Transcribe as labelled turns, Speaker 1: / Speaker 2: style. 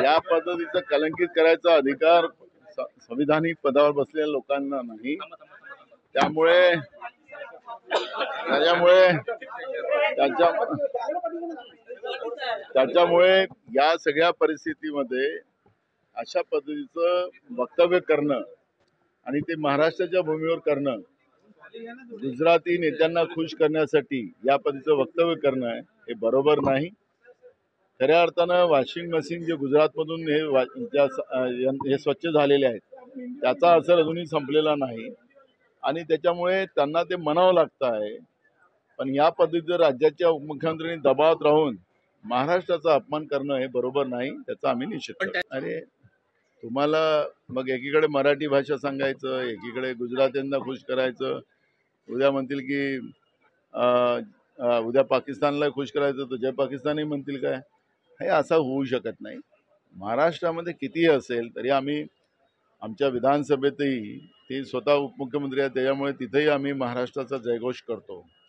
Speaker 1: या पद्धतीचं कलंकित करायचा अधिकार संविधानिक पदावर बसलेल्या लोकांना नाही. त्यामुळे त्याच्यामुळे त्याच्या त्याच्यामुळे या सगळ्या परिस्थितीमध्ये अशा पद्धतीचं वक्तव्य करणं आणि ते महाराष्ट्राच्या भूमीवर करणं, गुजराती नेत्यांना खुश करण्यासाठी या पद्धतीचं वक्तव्य करणं हे बरोबर नाही. खऱ्या अर्थानं वॉशिंग मशीन जे गुजरातमधून हे स्वच्छ झालेले आहेत त्याचा असर अजूनही संपलेला नाही आणि त्याच्यामुळे त्यांना ते म्हणावं लागतं आहे. पण या पद्धतीचं राज्याच्या उपमुख्यमंत्र्यांनी दबावात राहून महाराष्ट्राचा अपमान करणं हे बरोबर नाही, त्याचा आम्ही निषेध करतो. अरे तुम्हाला मग एकीकडे मराठी भाषा सांगायचं, एकीकडे गुजरात्यांना खुश करायचं, उद्या म्हणतील की उद्या पाकिस्तानला खुश करायचं तर जय पाकिस्तानही म्हणतील काय. हे असं होऊ शकत नाही. महाराष्ट्रामध्ये कितीही असेल तरी आम्ही आमच्या विधानसभेतही ते स्वतः उपमुख्यमंत्री आहेत त्याच्यामुळे तिथेही आम्ही महाराष्ट्राचा जयघोष करतो.